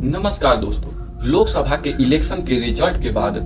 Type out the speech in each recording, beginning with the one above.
नमस्कार दोस्तों, लोकसभा के इलेक्शन के रिजल्ट के बाद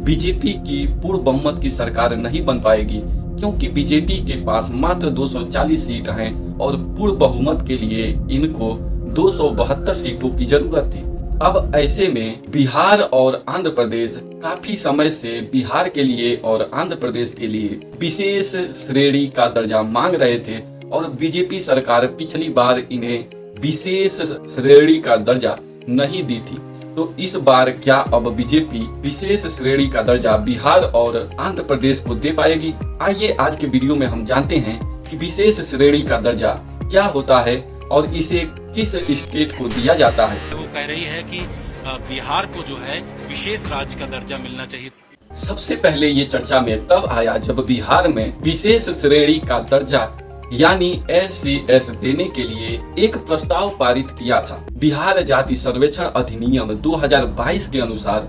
बीजेपी की पूर्ण बहुमत की सरकार नहीं बन पाएगी, क्योंकि बीजेपी के पास मात्र 240 सीट हैं और पूर्ण बहुमत के लिए इनको 272 सीटों की जरूरत थी। अब ऐसे में बिहार और आंध्र प्रदेश काफी समय से बिहार के लिए और आंध्र प्रदेश के लिए विशेष श्रेणी का दर्जा मांग रहे थे और बीजेपी सरकार पिछली बार इन्हें विशेष श्रेणी का दर्जा नहीं दी थी। तो इस बार क्या अब बीजेपी विशेष श्रेणी का दर्जा बिहार और आंध्र प्रदेश को दे पाएगी? आइए आज के वीडियो में हम जानते हैं कि विशेष श्रेणी का दर्जा क्या होता है और इसे किस स्टेट को दिया जाता है। वो कह रही है कि बिहार को जो है विशेष राज्य का दर्जा मिलना चाहिए। सबसे पहले ये चर्चा में तब आया जब बिहार में विशेष श्रेणी का दर्जा यानी SCS देने के लिए एक प्रस्ताव पारित किया था। बिहार जाति सर्वेक्षण अधिनियम 2022 के अनुसार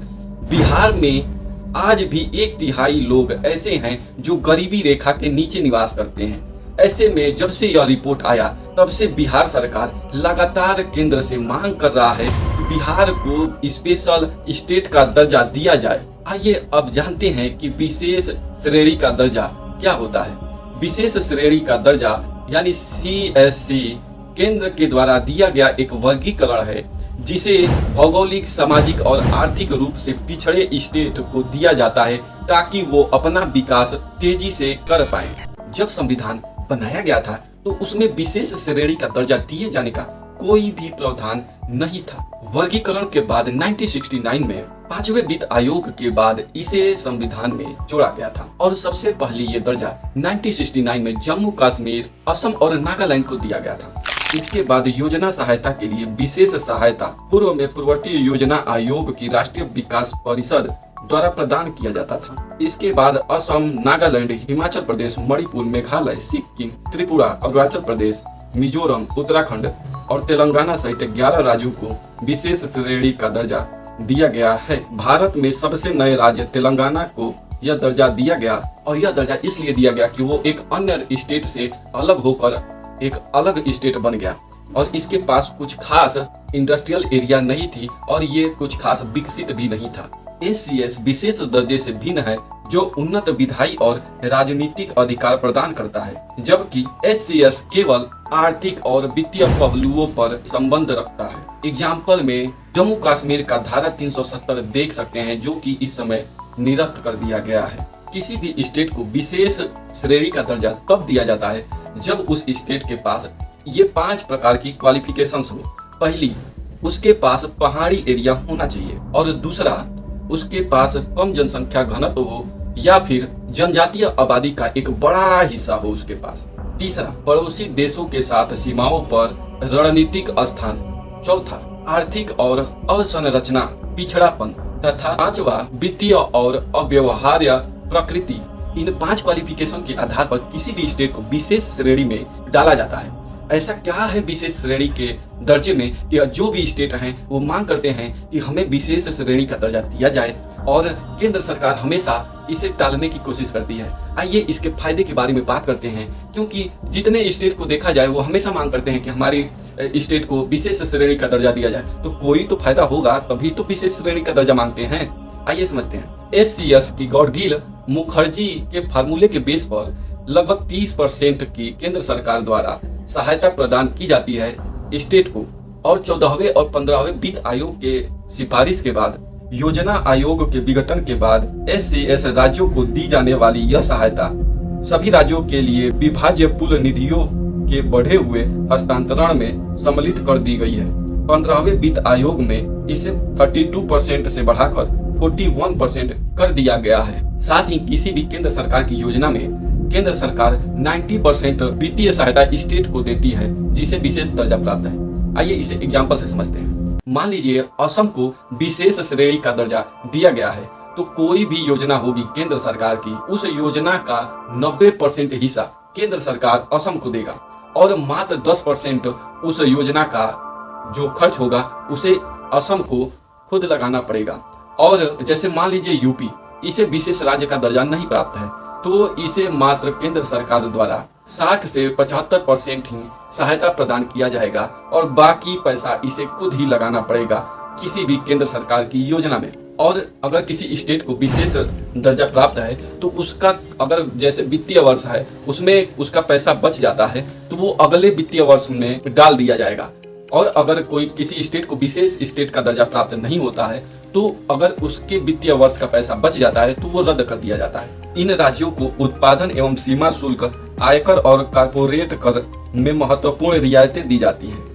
बिहार में आज भी 1/3 लोग ऐसे हैं जो गरीबी रेखा के नीचे निवास करते हैं। ऐसे में जब से यह रिपोर्ट आया तब से बिहार सरकार लगातार केंद्र से मांग कर रहा है कि बिहार को स्पेशल स्टेट का दर्जा दिया जाए। आइए अब जानते हैं कि विशेष श्रेणी का दर्जा क्या होता है। विशेष श्रेणी का दर्जा यानी CSC केंद्र के द्वारा दिया गया एक वर्गीकरण है जिसे भौगोलिक, सामाजिक और आर्थिक रूप से पिछड़े स्टेट को दिया जाता है ताकि वो अपना विकास तेजी से कर पाए। जब संविधान बनाया गया था तो उसमें विशेष श्रेणी का दर्जा दिए जाने का कोई भी प्रावधान नहीं था। वर्गीकरण के बाद 1969 में 5वें वित्त आयोग के बाद इसे संविधान में जोड़ा गया था और सबसे पहले ये दर्जा 1969 में जम्मू कश्मीर, असम और नागालैंड को दिया गया था। इसके बाद योजना सहायता के लिए विशेष सहायता पूर्व में पूर्ववर्ती योजना आयोग की राष्ट्रीय विकास परिषद द्वारा प्रदान किया जाता था। इसके बाद असम, नागालैंड, हिमाचल प्रदेश, मणिपुर, मेघालय, सिक्किम, त्रिपुरा, अरुणाचल प्रदेश, मिजोरम, उत्तराखंड और तेलंगाना सहित 11 राज्यों को विशेष श्रेणी का दर्जा दिया गया है। भारत में सबसे नए राज्य तेलंगाना को यह दर्जा दिया गया और यह दर्जा इसलिए दिया गया कि वो एक अन्य स्टेट से अलग होकर एक अलग स्टेट बन गया और इसके पास कुछ खास इंडस्ट्रियल एरिया नहीं थी और ये कुछ खास विकसित भी नहीं था। SCS विशेष दर्जे से भिन्न है जो उन्नत विधायी और राजनीतिक अधिकार प्रदान करता है, जबकि SCS केवल आर्थिक और वित्तीय पहलुओं पर संबंध रखता है। एग्जाम्पल में जम्मू कश्मीर का धारा 370 देख सकते हैं जो कि इस समय निरस्त कर दिया गया है। किसी भी स्टेट को विशेष श्रेणी का दर्जा तब दिया जाता है जब उस स्टेट के पास ये 5 प्रकार की क्वालिफिकेशंस हो। पहली, उसके पास पहाड़ी एरिया होना चाहिए और दूसरा, उसके पास कम जनसंख्या घनत्व हो या फिर जनजातीय आबादी का एक बड़ा हिस्सा हो उसके पास। तीसरा, पड़ोसी देशों के साथ सीमाओं पर रणनीतिक स्थान। चौथा, आर्थिक और अवसंरचना पिछड़ापन तथा पांचवा, वित्तीय और अव्यवहार्य प्रकृति। इन 5 क्वालिफिकेशन के आधार पर किसी भी स्टेट को विशेष श्रेणी में डाला जाता है। ऐसा क्या है विशेष श्रेणी के दर्जे में कि जो भी स्टेट हैं वो मांग करते हैं कि हमें विशेष श्रेणी का दर्जा दिया जाए और केंद्र सरकार हमेशा इसे टालने की कोशिश करती है। आइए इसके फायदे के बारे में बात करते हैं, क्योंकि जितने स्टेट को देखा जाए वो हमेशा मांग करते हैं कि हमारी स्टेट को विशेष श्रेणी का दर्जा दिया जाए, तो कोई तो फायदा होगा तभी तो विशेष श्रेणी का दर्जा मांगते हैं। आइए समझते हैं। SCS की गॉडगिल मुखर्जी के फार्मूले के बेस पर लगभग 30% की केंद्र सरकार द्वारा सहायता प्रदान की जाती है स्टेट को और 14वें और 15वें वित्त आयोग के सिफारिश के बाद योजना आयोग के विघटन के बाद SCS राज्यों को दी जाने वाली यह सहायता सभी राज्यों के लिए विभाज्य पुल निधियों के बढ़े हुए हस्तांतरण में सम्मिलित कर दी गई है। 15वें वित्त आयोग में इसे 32% से बढ़ाकर 41% कर दिया गया है। साथ ही किसी भी केंद्र सरकार की योजना में केंद्र सरकार 90% वित्तीय सहायता स्टेट को देती है जिसे विशेष दर्जा प्राप्त है। आइए इसे एग्जाम्पल से समझते हैं। मान लीजिए असम को विशेष श्रेणी का दर्जा दिया गया है, तो कोई भी योजना होगी केंद्र सरकार की, उस योजना का 90% हिस्सा केंद्र सरकार असम को देगा और मात्र 10% उस योजना का जो खर्च होगा उसे असम को खुद लगाना पड़ेगा। और जैसे मान लीजिए यूपी, इसे विशेष राज्य का दर्जा नहीं प्राप्त है तो इसे मात्र केंद्र सरकार द्वारा 60 से 75% ही सहायता प्रदान किया जाएगा और बाकी पैसा इसे खुद ही लगाना पड़ेगा किसी भी केंद्र सरकार की योजना में। और अगर किसी स्टेट को विशेष दर्जा प्राप्त है तो उसका अगर जैसे वित्तीय वर्ष है उसमें उसका पैसा बच जाता है तो वो अगले वित्तीय वर्ष में डाल दिया जाएगा। और अगर कोई किसी स्टेट को विशेष स्टेट का दर्जा प्राप्त नहीं होता है तो अगर उसके वित्तीय वर्ष का पैसा बच जाता है तो वो रद्द कर दिया जाता है। इन राज्यों को उत्पादन एवं सीमा शुल्क, आयकर और कॉर्पोरेट कर में महत्वपूर्ण रियायतें दी जाती हैं।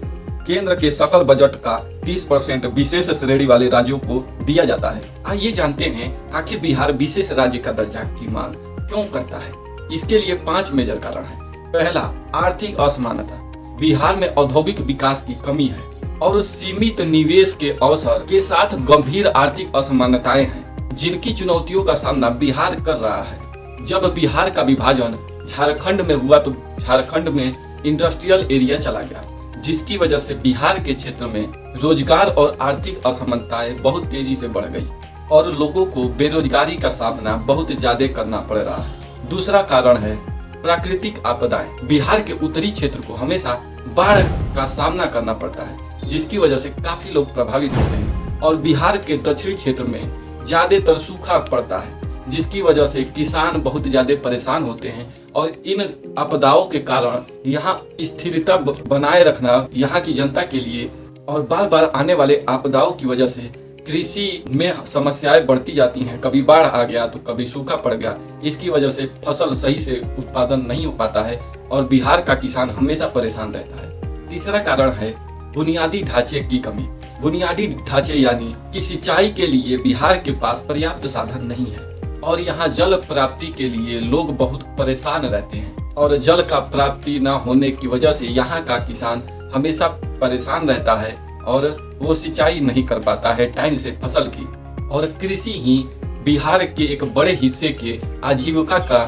केंद्र के सकल बजट का 30% विशेष श्रेणी वाले राज्यों को दिया जाता है। आइए जानते हैं आखिर बिहार विशेष राज्य का दर्जा की मांग क्यों करता है। इसके लिए 5 मेजर कारण हैं। पहला, आर्थिक असमानता। बिहार में औद्योगिक विकास की कमी है और सीमित निवेश के अवसर के साथ गंभीर आर्थिक असमानताएं हैं जिनकी चुनौतियों का सामना बिहार कर रहा है। जब बिहार का विभाजन झारखंड में हुआ तो झारखंड में इंडस्ट्रियल एरिया चला गया, जिसकी वजह से बिहार के क्षेत्र में रोजगार और आर्थिक असमानताएं बहुत तेजी से बढ़ गई और लोगों को बेरोजगारी का सामना बहुत ज्यादा करना पड़ रहा है। दूसरा कारण है प्राकृतिक आपदाएं। बिहार के उत्तरी क्षेत्र को हमेशा बाढ़ का सामना करना पड़ता है, जिसकी वजह से काफी लोग प्रभावित होते हैं। और बिहार के दक्षिणी क्षेत्र में ज्यादातर सूखा पड़ता है, जिसकी वजह से किसान बहुत ज्यादा परेशान होते हैं। और इन आपदाओं के कारण यहाँ स्थिरता बनाए रखना यहाँ की जनता के लिए और बार बार आने वाले आपदाओं की वजह से कृषि में समस्याएं बढ़ती जाती हैं। कभी बाढ़ आ गया तो कभी सूखा पड़ गया, इसकी वजह से फसल सही से उत्पादन नहीं हो पाता है और बिहार का किसान हमेशा परेशान रहता है। तीसरा कारण है बुनियादी ढांचे की कमी। बुनियादी ढांचे यानी कि सिंचाई के लिए बिहार के पास पर्याप्त साधन नहीं है और यहाँ जल प्राप्ति के लिए लोग बहुत परेशान रहते हैं। और जल का प्राप्ति न होने की वजह से यहाँ का किसान हमेशा परेशान रहता है और वो सिंचाई नहीं कर पाता है टाइम से फसल की। और कृषि ही बिहार के एक बड़े हिस्से के आजीविका का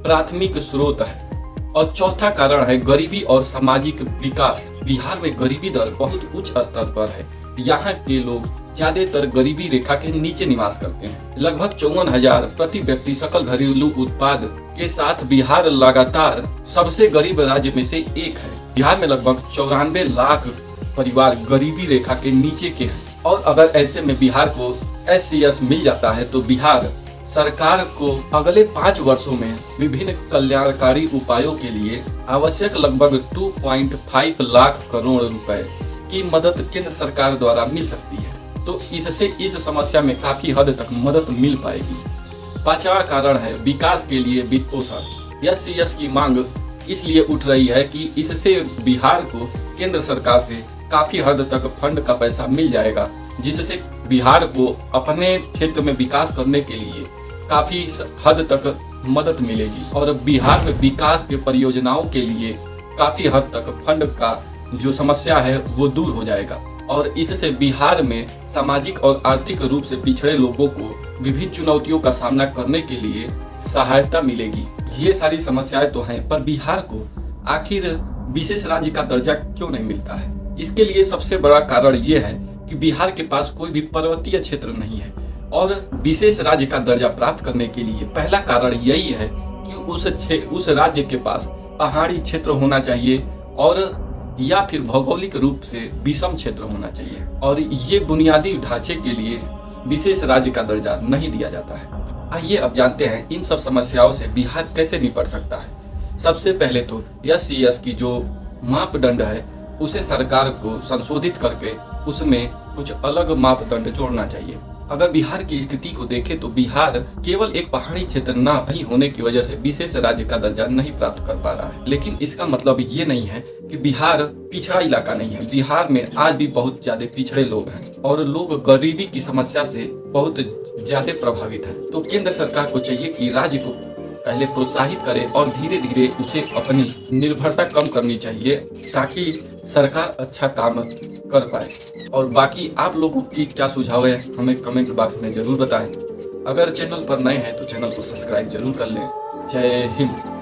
प्राथमिक स्रोत है। और चौथा कारण है गरीबी और सामाजिक विकास। बिहार में गरीबी दर बहुत उच्च स्तर पर है। यहाँ के लोग ज्यादातर गरीबी रेखा के नीचे निवास करते हैं। लगभग 54,000 प्रति व्यक्ति सकल घरेलू उत्पाद के साथ बिहार लगातार सबसे गरीब राज्य में से एक है। बिहार में लगभग 94 लाख परिवार गरीबी रेखा के नीचे के हैं। और अगर ऐसे में बिहार को SCS मिल जाता है तो बिहार सरकार को अगले 5 वर्षों में विभिन्न कल्याणकारी उपायों के लिए आवश्यक लगभग 2.5 लाख करोड़ रुपए की मदद केंद्र सरकार द्वारा मिल सकती है। तो इससे इस समस्या में काफी हद तक मदद मिल पाएगी। 5वां कारण है विकास के लिए वित्त पोषण। SCS की मांग इसलिए उठ रही है कि इससे बिहार को केंद्र सरकार से काफी हद तक फंड का पैसा मिल जाएगा, जिससे बिहार को अपने क्षेत्र में विकास करने के लिए काफी हद तक मदद मिलेगी और बिहार में विकास के परियोजनाओं के लिए काफी हद तक फंड का जो समस्या है वो दूर हो जाएगा। और इससे बिहार में सामाजिक और आर्थिक रूप से पिछड़े लोगों को विभिन्न चुनौतियों का सामना करने के लिए सहायता मिलेगी। ये सारी समस्याएं तो हैं, पर बिहार को आखिर विशेष राज्य का दर्जा क्यों नहीं मिलता है? इसके लिए सबसे बड़ा कारण ये है कि बिहार के पास कोई भी पर्वतीय क्षेत्र नहीं है। और विशेष राज्य का दर्जा प्राप्त करने के लिए पहला कारण यही है कि उस राज्य के पास पहाड़ी क्षेत्र होना चाहिए और या फिर भौगोलिक रूप से विषम क्षेत्र होना चाहिए। और ये बुनियादी ढांचे के लिए विशेष राज्य का दर्जा नहीं दिया जाता है। आइए अब जानते हैं इन सब समस्याओं से बिहार कैसे निपट सकता है। सबसे पहले तो SCS की जो मापदंड है उसे सरकार को संशोधित करके उसमें कुछ अलग मापदंड जोड़ना चाहिए। अगर बिहार की स्थिति को देखें तो बिहार केवल एक पहाड़ी क्षेत्र न नहीं होने की वजह से विशेष राज्य का दर्जा नहीं प्राप्त कर पा रहा है। लेकिन इसका मतलब ये नहीं है कि बिहार पिछड़ा इलाका नहीं है। बिहार में आज भी बहुत ज्यादा पिछड़े लोग हैं और लोग गरीबी की समस्या से बहुत ज्यादा प्रभावित हैं। तो केंद्र सरकार को चाहिए कि राज्य को पहले प्रोत्साहित करे और धीरे धीरे उसे अपनी निर्भरता कम करनी चाहिए ताकि सरकार अच्छा काम कर पाए। और बाकी आप लोगों की क्या सुझाव है हमें कमेंट बॉक्स में जरूर बताएं। अगर चैनल पर नए हैं तो चैनल को सब्सक्राइब जरूर कर लें। जय हिंद।